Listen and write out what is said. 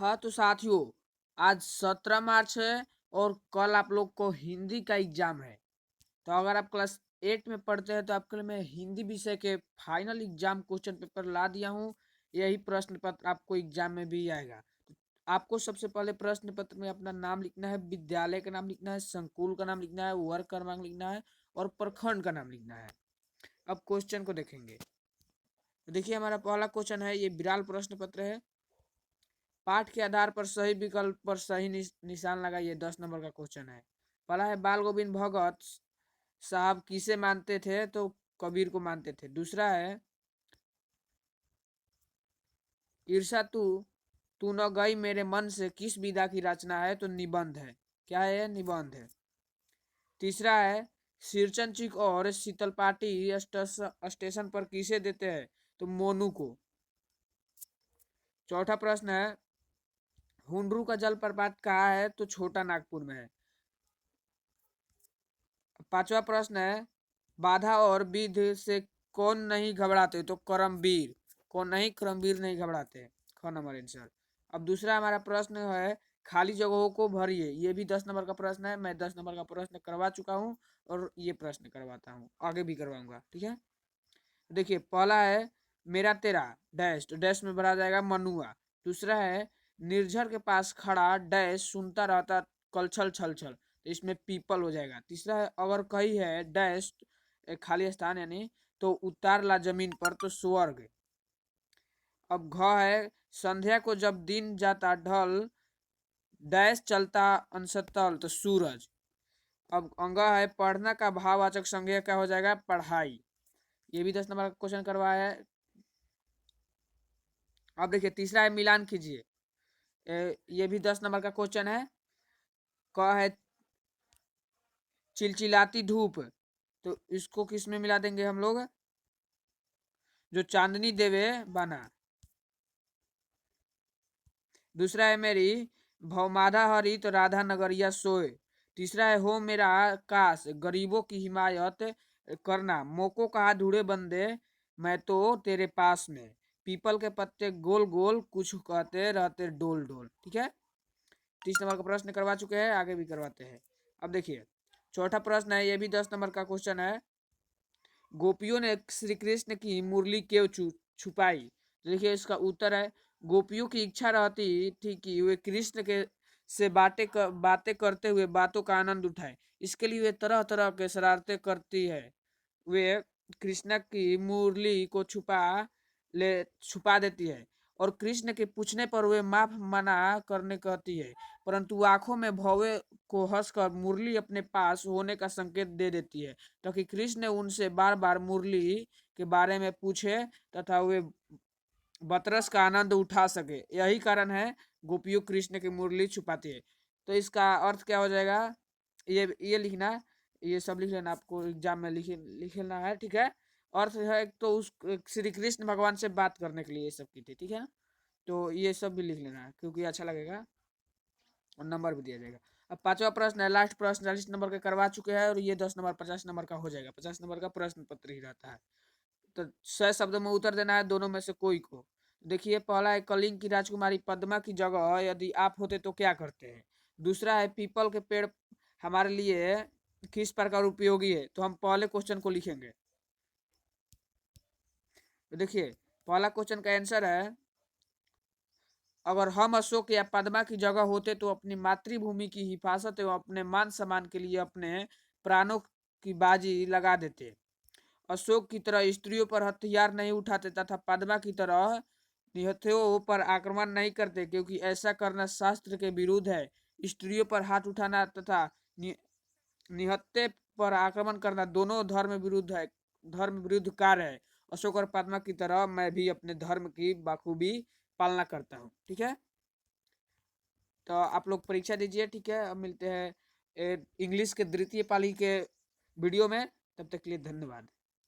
हाँ तो साथियों, आज 17 मार्च है और कल आप लोग को हिंदी का एग्जाम है। तो अगर आप क्लास 8 में पढ़ते हैं तो आपके लिए मैं हिंदी विषय के फाइनल एग्जाम क्वेश्चन पेपर ला दिया हूँ। यही प्रश्न पत्र आपको एग्जाम में भी आएगा। आपको सबसे पहले प्रश्न पत्र में अपना नाम लिखना है, विद्यालय का नाम लिखना है, संकुल का नाम लिखना है, वर्ग क्रमांक लिखना है और प्रखंड का नाम लिखना है। अब क्वेश्चन को देखेंगे। तो देखिए, हमारा पहला क्वेश्चन है, ये विराल प्रश्न पत्र है। पाठ के आधार पर सही विकल्प पर सही निशान लगाइए। 10 नंबर का क्वेश्चन है। पहला है, बाल गोविंद भगत साहब किसे मानते थे? तो कबीर को मानते थे। दूसरा है, ईर्षा तू न गई मेरे मन से किस विधा की रचना है? तो निबंध है। क्या है? निबंध है। तीसरा है, सिरचनचिक और शीतलपाटी स्टेशन पर किसे देते हैं? तो मोनू को। चौथा प्रश्न है, हुंडरू का जलप्रपात कहाँ है? तो छोटा नागपुर में है। पांचवा प्रश्न है, बाधा और विध से कौन नहीं घबराते? तो करमवीर। कौन नहीं? करमवीर नहीं घबराते। ख नंबर आंसर। अब दूसरा हमारा प्रश्न है, खाली जगहों को भरिए। ये भी 10 नंबर का प्रश्न है। मैं 10 नंबर का प्रश्न करवा चुका हूँ और ये प्रश्न करवाता हूँ, आगे भी करवाऊंगा। ठीक है। देखिए, पहला है, मेरा तेरा डैश, तो डैश में भरा जाएगा मनुआ। दूसरा है, निर्झर के पास खड़ा डैश सुनता रहता कलछल छल छल, तो इसमें पीपल हो जाएगा। तीसरा है, अगर कही है डैश खाली स्थान यानी, तो उतार ला जमीन पर, तो स्वर्ग। अब घ है, संध्या को जब दिन जाता ढल डैश चलता अंशतल, तो सूरज। अब अंग है, पढ़ना का भाववाचक संज्ञा क्या हो जाएगा? पढ़ाई। ये भी 10 नंबर का क्वेश्चन करवाया है। अब देखिए, तीसरा है, मिलान कीजिए। ये भी 10 नंबर का क्वेश्चन है। क है, चिलचिलाती धूप, तो इसको किस में मिला देंगे हम लोग? जो चांदनी देवे बना। दूसरा है, मेरी भवमाधा हरी तो राधा नगरिया सोए। तीसरा है, हो मेरा काश गरीबों की हिमायत करना, मोको कहा ढूंढे बंदे मैं तो तेरे पास में, पीपल के पत्ते गोल गोल कुछ कहते रहते डोल डोल। ठीक है। 30 नंबर का प्रश्न करवा चुके हैं, आगे भी करवाते हैं। अब देखिए, चौथा प्रश्न है, ये भी 10 नंबर का क्वेश्चन है। गोपियों ने श्री कृष्ण की मुरली क्यों छुपाई? तो देखिए, इसका उत्तर है, गोपियों की इच्छा रहती थी कि वे कृष्ण के से बातें करते हुए बातों का आनंद उठाए। इसके लिए वे तरह तरह के शरारतें करती है। वे कृष्ण की मुरली को छुपा देती है और कृष्ण के पूछने पर वे माफ मना करने कहती है, परंतु आंखों में भौवे को हंसकर मुरली अपने पास होने का संकेत दे देती है, ताकि कृष्ण उनसे बार बार मुरली के बारे में पूछे तथा वे बतरस का आनंद उठा सके। यही कारण है गोपियों कृष्ण की मुरली छुपाती है। तो इसका अर्थ क्या हो जाएगा? ये लिखना, ये सब लिख लेना, आपको एग्जाम में लिखना है। ठीक है। अर्थ है, तो उस श्री कृष्ण भगवान से बात करने के लिए ये सब की थी। ठीक है। तो ये सब भी लिख लेना है, क्योंकि अच्छा लगेगा और नंबर भी दिया जाएगा। अब पांचवा प्रश्न है, लास्ट प्रश्न 40 नंबर का करवा चुके हैं और ये 10 नंबर 50 नंबर का हो जाएगा। 50 नंबर का प्रश्न पत्र ही रहता है। तो 6 शब्दों में उत्तर देना है, दोनों में से कोई को। देखिए, पहला है, कलिंग की राजकुमारी पद्मा की जगह यदि आप होते तो क्या करते हैं? दूसरा है, पीपल के पेड़ हमारे लिए किस प्रकार उपयोगी है? तो हम पहले क्वेश्चन को लिखेंगे। तो देखिए, पहला क्वेश्चन का आंसर है, अगर हम अशोक या पद्मा की जगह होते तो अपनी मातृभूमि की हिफाजत एवं अपने मान सम्मान के लिए अपने प्राणों की बाजी लगा देते। अशोक की तरह स्त्रियों पर हथियार नहीं उठाते तथा पद्मा की तरह निहत्थों पर आक्रमण नहीं करते, क्योंकि ऐसा करना शास्त्र के विरुद्ध है। स्त्रियों पर हाथ उठाना तथा निहत्थे पर आक्रमण करना दोनों धर्म विरुद्ध कार्य है। अशोक और पद्मा की तरह मैं भी अपने धर्म की बखूबी पालना करता हूँ। ठीक है। तो आप लोग परीक्षा दीजिए। ठीक है। अब मिलते हैं इंग्लिश के द्वितीय पाली के वीडियो में। तब तक के लिए धन्यवाद।